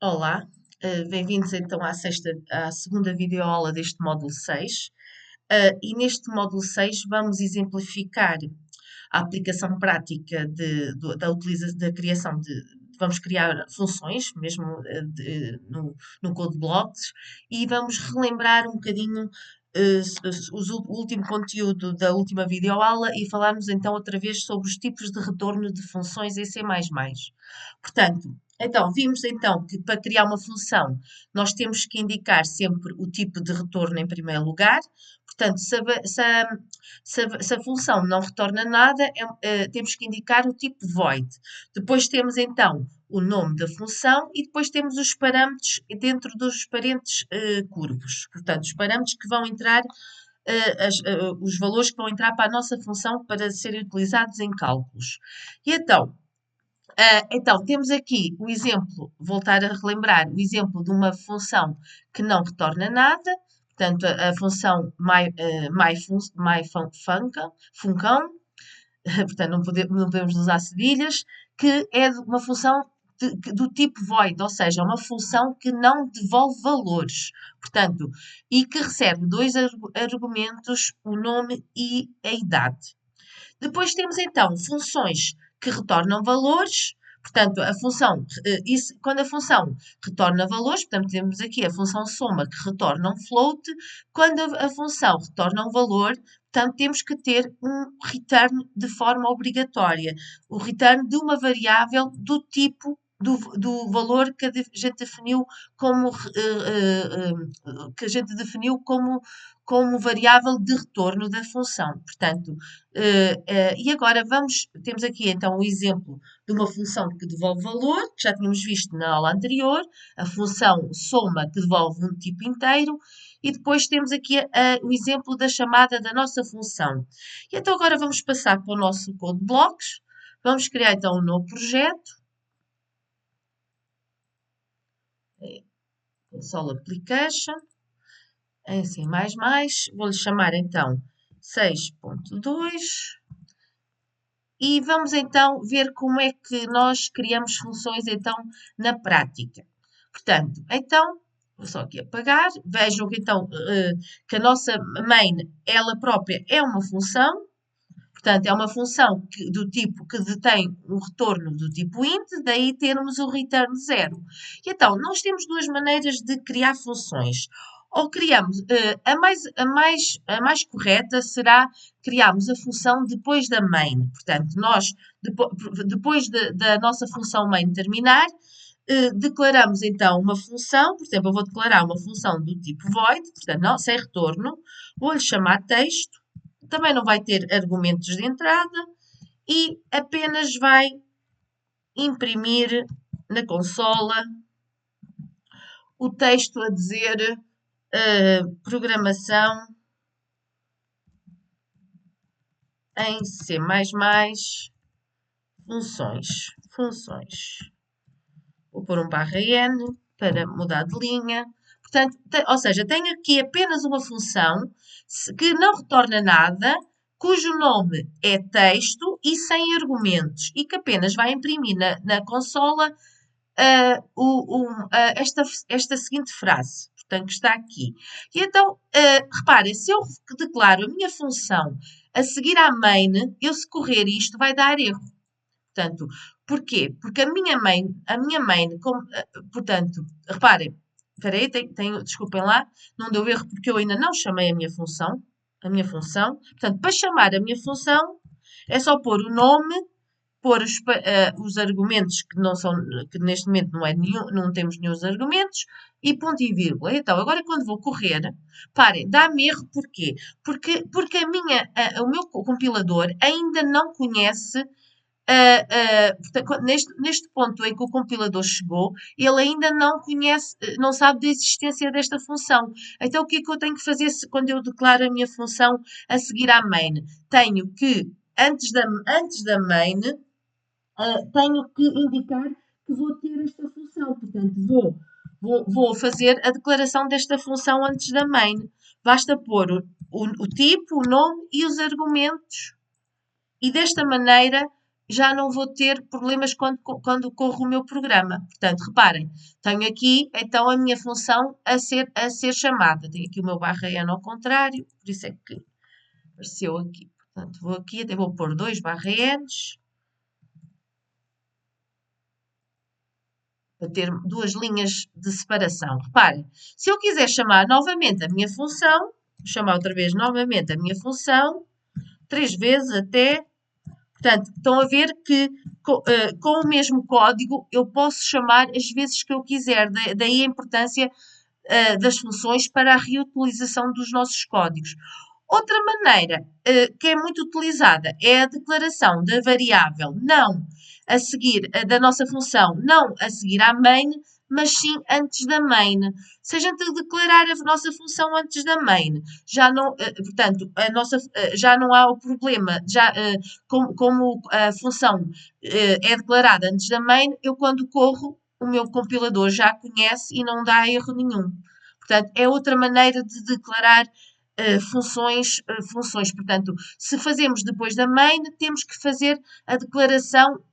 Olá, bem-vindos então à segunda videoaula deste módulo 6. E neste módulo 6 vamos exemplificar a aplicação prática da criação vamos criar funções, mesmo no Code Blocks, e vamos relembrar um bocadinho o último conteúdo da última videoaula e falarmos então outra vez sobre os tipos de retorno de funções em C++. Portanto, então, vimos então que para criar uma função nós temos que indicar sempre o tipo de retorno em primeiro lugar. Portanto, se a função não retorna nada, temos que indicar o tipo void. Depois temos então o nome da função e depois temos os parâmetros dentro dos parentes curvos. Portanto, os parâmetros que vão entrar, os valores que vão entrar para a nossa função para serem utilizados em cálculos. E então, temos aqui o exemplo, voltar a relembrar, o exemplo de uma função que não retorna nada, portanto, a função funcão, portanto, não podemos usar cedilhas, que é uma função do tipo void, ou seja, uma função que não devolve valores, portanto, e que recebe dois argumentos, o nome e a idade. Depois temos então funções que retornam valores, portanto, quando a função retorna valores, portanto, temos aqui a função soma que retorna um float, quando a função retorna um valor, portanto, temos que ter um return de forma obrigatória, o return de uma variável do tipo do valor que a gente definiu como variável de retorno da função. Portanto, e agora temos aqui então o exemplo de uma função que devolve valor, que já tínhamos visto na aula anterior, a função soma que devolve um tipo inteiro, e depois temos aqui o exemplo da chamada da nossa função. E então agora vamos passar para o nosso Code Blocks, vamos criar então um novo projeto, Console Application, em C++, vou-lhe chamar então 6.2 e vamos então ver como é que nós criamos funções então na prática. Portanto, então, vou só aqui apagar, vejam que então que a nossa main, ela própria é uma função, portanto, é uma função do tipo que detém um retorno do tipo int, daí termos o return 0. E então, nós temos duas maneiras de criar funções. Ou criamos, a mais correta será criarmos a função depois da main. Portanto, nós, depois da nossa função main terminar, declaramos então uma função, por exemplo, eu vou declarar uma função do tipo void, portanto, não, sem retorno, vou-lhe chamar texto, também não vai ter argumentos de entrada e apenas vai imprimir na consola o texto a dizer programação em C++, funções. Vou pôr um /n para mudar de linha. Portanto, ou seja, tenho aqui apenas uma função que não retorna nada, cujo nome é texto e sem argumentos, e que apenas vai imprimir na consola esta seguinte frase, portanto, que está aqui. E então, reparem, se eu declaro a minha função a seguir à main, eu se correr isto vai dar erro. Portanto, porquê? Porque a minha main, portanto, reparem, espera aí, desculpem lá, não deu erro porque eu ainda não chamei a minha função. Portanto, para chamar a minha função, é só pôr o nome, pôr os argumentos que neste momento não temos nenhum argumentos, e ponto e vírgula. Então, agora quando vou correr, parem, dá-me erro porquê? Porque o meu compilador ainda não conhece portanto, neste ponto em que o compilador chegou, ele ainda não conhece, não sabe da existência desta função. Então, o que é que eu tenho que fazer quando eu declaro a minha função a seguir à main? Tenho que, antes da main, tenho que indicar que vou ter esta função. Portanto, vou fazer a declaração desta função antes da main. Basta pôr o tipo, o nome e os argumentos. E desta maneira já não vou ter problemas quando corro o meu programa. Portanto, reparem, tenho aqui então a minha função a ser chamada. Tenho aqui o meu barra N ao contrário, por isso é que apareceu aqui. Portanto, vou aqui, até vou pôr 2 barra Ns, para ter duas linhas de separação. Reparem, se eu quiser chamar novamente a minha função, vou chamar outra vez novamente a minha função, 3 vezes até. Portanto, estão a ver que com o mesmo código eu posso chamar as vezes que eu quiser. Daí a importância das funções para a reutilização dos nossos códigos. Outra maneira que é muito utilizada é a declaração da variável não a seguir, da nossa função, não a seguir à main, mas sim antes da main. Se a gente declarar a nossa função antes da main, já não, portanto, já não há o problema, como a função é declarada antes da main, eu quando corro, o meu compilador já conhece e não dá erro nenhum. Portanto, é outra maneira de declarar funções. Portanto, se fazemos depois da main, temos que fazer a declaração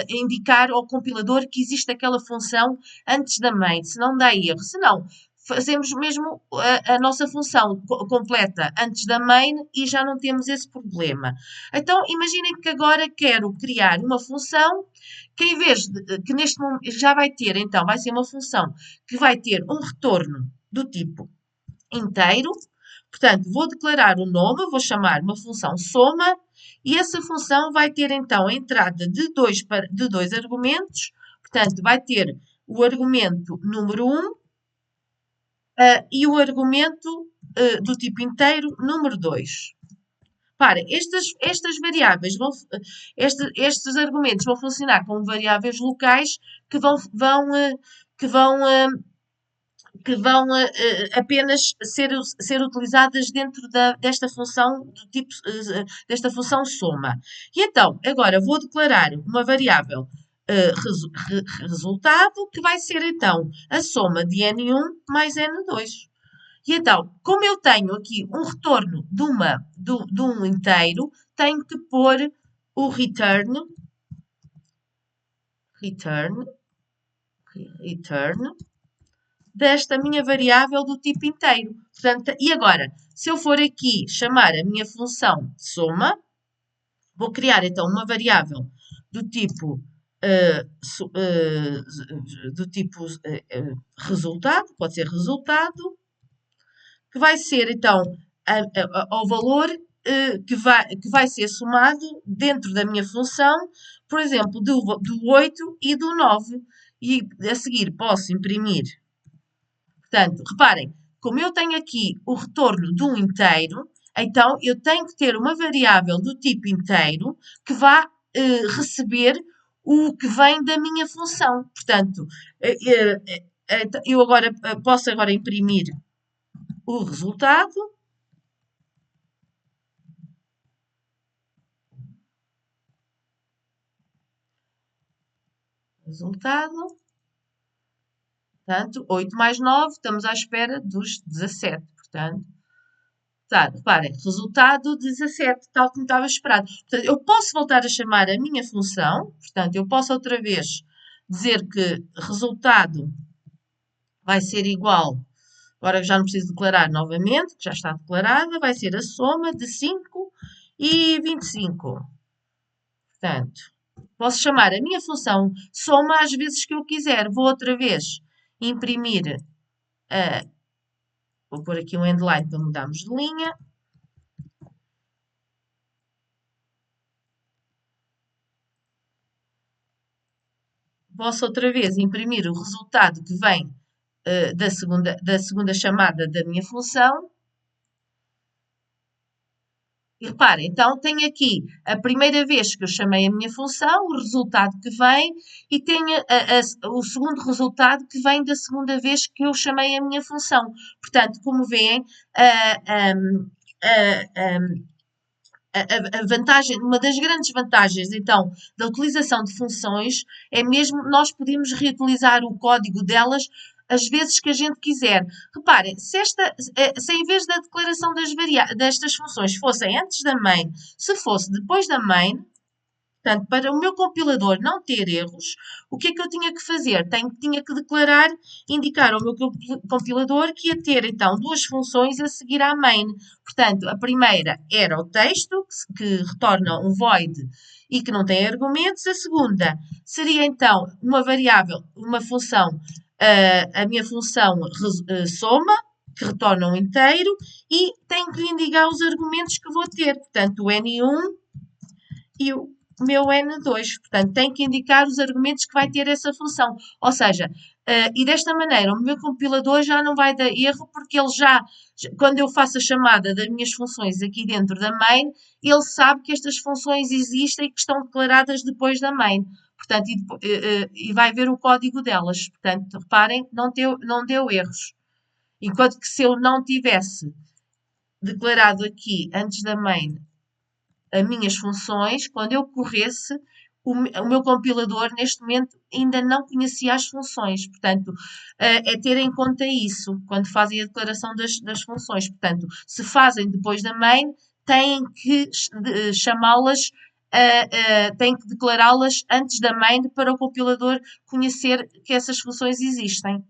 indicar ao compilador que existe aquela função antes da main, senão dá erro. Se não, fazemos mesmo a nossa função completa antes da main e já não temos esse problema. Então, imaginem que agora quero criar uma função que em vez de, que neste momento já vai ter, então, vai ser uma função que vai ter um retorno do tipo inteiro. Portanto, vou declarar o nome, vou chamar uma função soma, e essa função vai ter então a entrada de dois argumentos. Portanto, vai ter o argumento número 1 e o argumento do tipo inteiro número 2. Para, estas variáveis estes argumentos vão funcionar como variáveis locais que vão apenas ser utilizadas dentro desta função do tipo desta função soma. E então, agora vou declarar uma variável resultado que vai ser então a soma de n1 mais n2. E então, como eu tenho aqui um retorno de um inteiro, tenho que pôr o return desta minha variável do tipo inteiro. Portanto, e agora, se eu for aqui chamar a minha função soma, vou criar então uma variável do tipo resultado, pode ser resultado, que vai ser então ao valor que vai ser somado dentro da minha função, por exemplo, do 8 e do 9. E a seguir posso imprimir. Portanto, reparem, como eu tenho aqui o retorno de um inteiro, então eu tenho que ter uma variável do tipo inteiro que vá receber o que vem da minha função. Portanto, eu agora posso agora imprimir o resultado. Portanto, 8 mais 9, estamos à espera dos 17. Portanto, reparem, resultado 17, tal como estava esperado. Portanto, eu posso voltar a chamar a minha função, portanto, eu posso outra vez dizer que resultado vai ser igual, agora já não preciso declarar novamente, que já está declarada, vai ser a soma de 5 e 25. Portanto, posso chamar a minha função soma às vezes que eu quiser. Vou outra vez imprimir vou pôr aqui um endline para mudarmos de linha. Posso outra vez imprimir o resultado que vem da segunda chamada da minha função. E reparem, então tenho aqui a primeira vez que eu chamei a minha função, o resultado que vem, e tenho o segundo resultado que vem da segunda vez que eu chamei a minha função. Portanto, como veem, a vantagem, uma das grandes vantagens, então, da utilização de funções é mesmo nós podemos reutilizar o código delas as vezes que a gente quiser. Reparem, se em vez da declaração destas funções fossem antes da main, se fosse depois da main, Portanto, para o meu compilador não ter erros, o que é que eu tinha que fazer? Tinha que declarar, indicar ao meu compilador que ia ter então duas funções a seguir à main. Portanto, a primeira era o texto, que retorna um void e que não tem argumentos. A segunda seria então uma variável, uma função, a minha função soma, que retorna um inteiro, e tenho que lhe indicar os argumentos que vou ter. Portanto, o N1 e o meu N2. Portanto, tem que indicar os argumentos que vai ter essa função. Ou seja, e desta maneira o meu compilador já não vai dar erro, porque ele quando eu faço a chamada das minhas funções aqui dentro da main, ele sabe que estas funções existem e que estão declaradas depois da main. Portanto, e vai ver o código delas. Portanto, reparem, não deu erros. Enquanto que se eu não tivesse declarado aqui antes da main as minhas funções, quando eu corresse, o meu compilador neste momento ainda não conhecia as funções. Portanto, é ter em conta isso quando fazem a declaração das funções. Portanto, se fazem depois da main, têm que chamá-las, têm que declará-las antes da main para o compilador conhecer que essas funções existem.